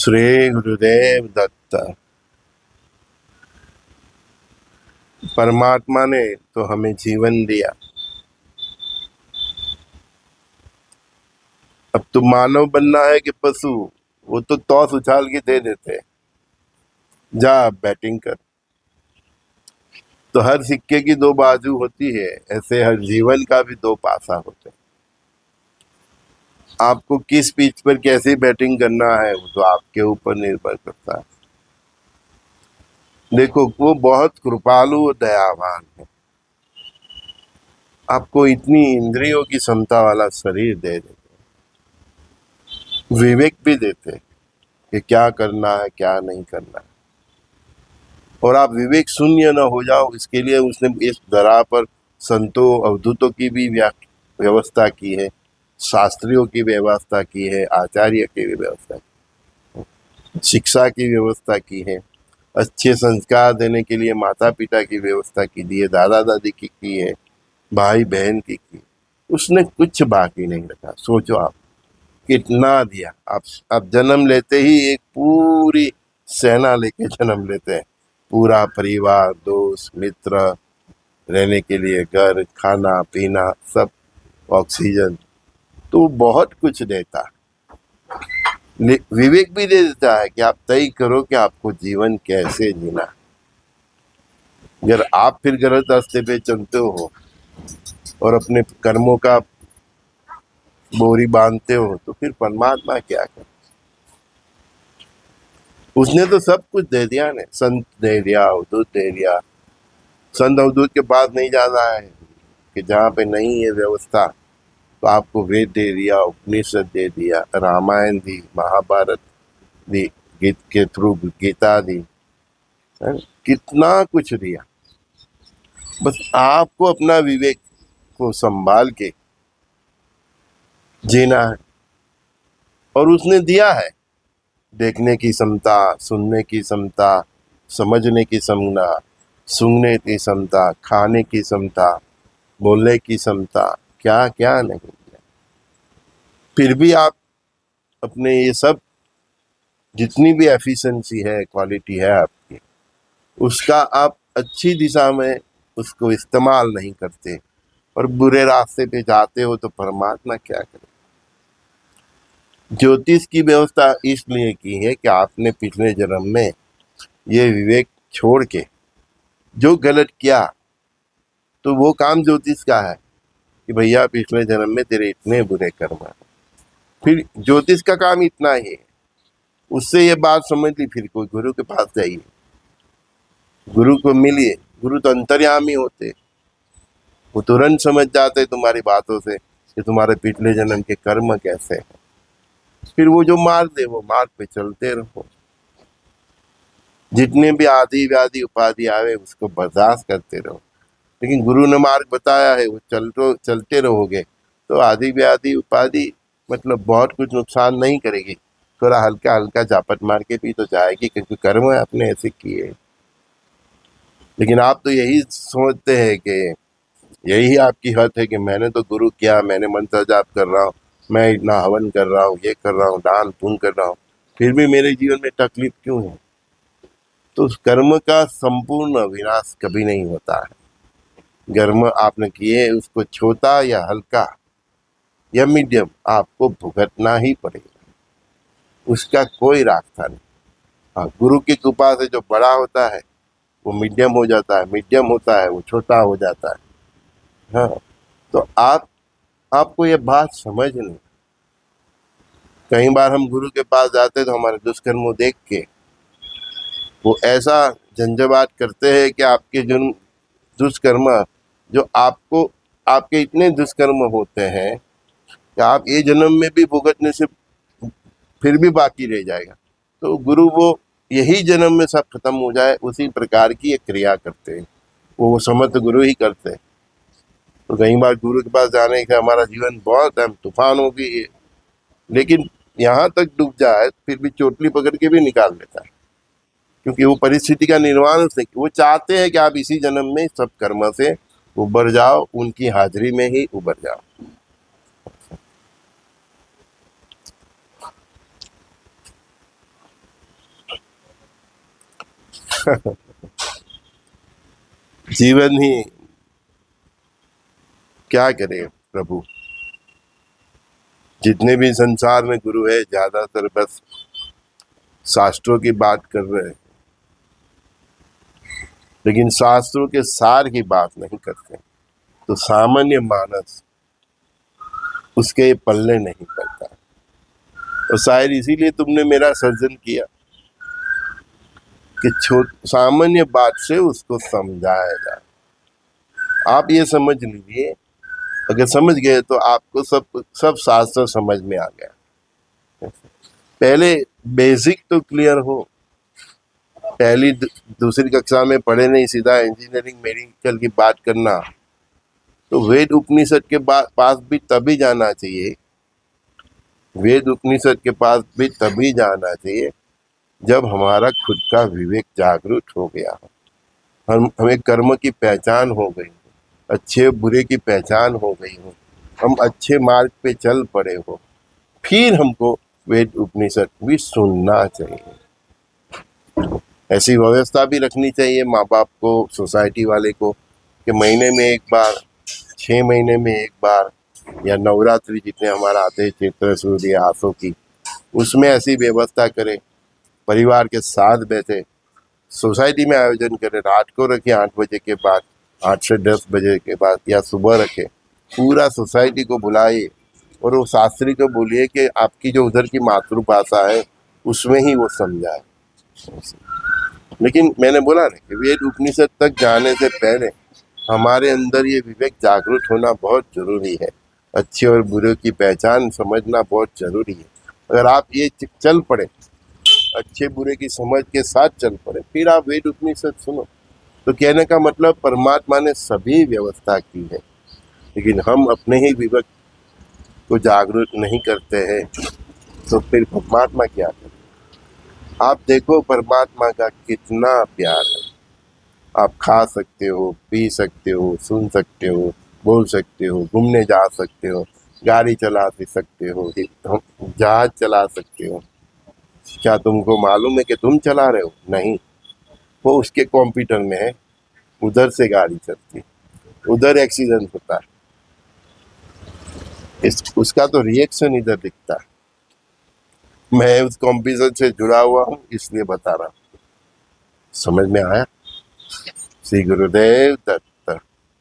श्री गुरुदेव दत्त। परमात्मा ने तो हमें जीवन दिया, अब तो मानव बनना है कि पशु, वो तो टॉस उछाल के दे देते हैं, जा बैटिंग कर। तो हर सिक्के की दो बाजू होती है, ऐसे हर जीवन का भी दो पासा होते हैं। आपको किस पिच पर कैसी बैटिंग करना है वो तो आपके ऊपर निर्भर करता है। देखो, वो बहुत कृपालु और दयावान है, आपको इतनी इंद्रियों की क्षमता वाला शरीर दे देते, विवेक भी देते कि क्या करना है क्या नहीं करना है, और आप विवेक शून्य न हो जाओ इसके लिए उसने इस धरा पर संतों अवधूतों की भी व्यवस्था की है, शास्त्रियों की व्यवस्था की है, आचार्य की भी व्यवस्था की, शिक्षा की व्यवस्था की है, अच्छे संस्कार देने के लिए माता पिता की व्यवस्था की दी है, दादा दादी की है, भाई बहन की। उसने कुछ बाकी नहीं रखा। सोचो आप कितना दिया। आप जन्म लेते ही एक पूरी सेना लेके जन्म लेते हैं, पूरा परिवार, दोस्त मित्र, रहने के लिए घर, खाना पीना सब, ऑक्सीजन, तो बहुत कुछ देता। विवेक भी दे देता है कि आप तय करो कि आपको जीवन कैसे जीना। अगर आप फिर गलत रास्ते पे चलते हो और अपने कर्मों का बोरी बांधते हो तो फिर परमात्मा क्या करे। उसने तो सब कुछ दे दिया ने, संत दे दिया, अवधूत दे दिया। संत अवधूत के पास नहीं जाना है कि जहाँ पे नहीं है व्यवस्था, तो आपको वेद दे दिया, उपनिषद दे दिया, रामायण दी, महाभारत दी, गीत के थ्रू गीता दी, कितना कुछ दिया। बस आपको अपना विवेक को संभाल के जीना है, और उसने दिया है देखने की क्षमता, सुनने की क्षमता, समझने की क्षमता, सूंघने की क्षमता, खाने की क्षमता, बोलने की क्षमता, क्या क्या नहीं है। फिर भी आप अपने ये सब जितनी भी एफिशिएंसी है, क्वालिटी है आपकी, उसका आप अच्छी दिशा में उसको इस्तेमाल नहीं करते और बुरे रास्ते पे जाते हो तो परमात्मा क्या करे। ज्योतिष की व्यवस्था इसलिए की है कि आपने पिछले जन्म में ये विवेक छोड़ के जो गलत किया, तो वो काम ज्योतिष का है कि भैया पिछले जन्म में तेरे इतने बुरे कर्म है। फिर ज्योतिष का काम इतना ही है, उससे ये बात समझ ली, फिर कोई गुरु के पास जाइए, गुरु को मिलिए। गुरु तो अंतर्यामी होते, वो तुरंत समझ जाते तुम्हारी बातों से कि तुम्हारे पिछले जन्म के कर्म कैसे हैं। फिर वो जो मार्ग दे वो मार्ग पे चलते रहो। जितने भी आदि व्याधि उपाधि आवे उसको बर्दाश्त करते रहो, लेकिन गुरु ने मार्ग बताया है, वो चलते रहोगे तो आदि व्याधि उपाधि मतलब बहुत कुछ नुकसान नहीं करेगी, थोड़ा हल्का हल्का झापट मार के भी तो जाएगी, क्योंकि कर्म आपने ऐसे किए। लेकिन आप तो यही सोचते हैं कि यही आपकी हद है कि मैंने तो गुरु किया, मैंने मंत्र जाप कर रहा हूँ, मैं इतना हवन कर रहा हूँ, ये कर रहा हूँ, दान पुण्य कर रहा हूँ, फिर भी मेरे जीवन में तकलीफ क्यों है। तो उस कर्म का संपूर्ण विनाश कभी नहीं होता है। कर्म आपने किए उसको छोटा या हल्का या मीडियम आपको भुगतना ही पड़ेगा, उसका कोई रास्ता नहीं। हाँ, गुरु की कृपा से जो बड़ा होता है वो मीडियम हो जाता है, मीडियम होता है वो छोटा हो जाता है। हाँ, तो आपको ये बात समझ नहीं। कई बार हम गुरु के पास जाते तो हमारे दुष्कर्म देख के वो ऐसा झंझावात करते हैं कि आपके जो दुष्कर्म जो आपके इतने दुष्कर्म होते हैं कि आप ये जन्म में भी भुगतने से फिर भी बाकी रह जाएगा। तो गुरु वो यही जन्म में सब खत्म हो जाए उसी प्रकार की एक क्रिया करते हैं, वो समर्थ गुरु ही करते हैं। तो कई बार गुरु के पास जाने का हमारा जीवन बहुत तूफान हो गई है, लेकिन यहाँ तक डूब जाए फिर भी चोटली पकड़ के भी निकाल देता है, क्योंकि वो परिस्थिति का निर्माण उसने, वो चाहते हैं कि आप इसी जन्म में सब कर्म से उबर जाओ, उनकी हाजिरी में ही उबर जाओ। जीवन ही क्या करे प्रभु। जितने भी संसार में गुरु है ज्यादातर बस शास्त्रों की बात कर रहे हैं, लेकिन शास्त्रों के सार की बात नहीं करते। तो सामान्य मानस उसके पल्ले नहीं पड़ता। और शायद इसीलिए तुमने मेरा सर्जन किया कि सामान्य बात से उसको समझाया जाए। आप ये समझ लीजिए, अगर समझ गए तो आपको सब शास्त्र समझ में आ गया। पहले बेसिक तो क्लियर हो। पहली दूसरी कक्षा में पढ़े नहीं, सीधा इंजीनियरिंग मेडिकल की बात करना, तो वेद उपनिषद के पास भी तभी जाना चाहिए। वेद उपनिषद के पास भी तभी जाना चाहिए जब हमारा खुद का विवेक जागरूक हो गया हो, हमें कर्म की पहचान हो गई हो, अच्छे बुरे की पहचान हो गई हो, हम अच्छे मार्ग पे चल पड़े हो, फिर हमको वेद उपनिषद भी सुनना चाहिए। ऐसी व्यवस्था भी रखनी चाहिए माँ बाप को, सोसाइटी वाले को, कि महीने में एक बार, 6 महीने में एक बार, या नवरात्रि जितने हमारा आते हैं, चैत्र सूर्य आसो की, उसमें ऐसी व्यवस्था करें, परिवार के साथ बैठे, सोसाइटी में आयोजन करें, रात को रखें 8 बजे के बाद, 8 से 10 बजे के बाद, या सुबह रखें, पूरा सोसाइटी को बुलाइए और वो शास्त्री को बोलिए कि आपकी जो उधर की मातृभाषा है उसमें ही वो समझाए। लेकिन मैंने बोला ना कि वेद उपनिषद तक जाने से पहले हमारे अंदर ये विवेक जागरूक होना बहुत जरूरी है। अच्छे और बुरे की पहचान समझना बहुत जरूरी है। अगर आप ये चल पड़े, अच्छे बुरे की समझ के साथ चल पड़े, फिर आप वेद उपनिषद सुनो। तो कहने का मतलब परमात्मा ने सभी व्यवस्था की है, लेकिन हम अपने ही विवेक को जागरूक नहीं करते हैं, तो फिर परमात्मा क्या करे। आप देखो परमात्मा का कितना प्यार है। आप खा सकते हो, पी सकते हो, सुन सकते हो, बोल सकते हो, घूमने जा सकते हो, गाड़ी चला सकते हो, जहाज चला सकते हो। क्या तुमको मालूम है कि तुम चला रहे हो? नहीं, वो उसके कंप्यूटर में है, उधर से गाड़ी चलती, उधर एक्सीडेंट होता है, उसका तो रिएक्शन इधर दिखता है। मैं उस कंप्यूटर से जुड़ा हुआ हूँ, इसलिए बता रहा हूँ। समझ में आया? श्री गुरुदेव दत्त।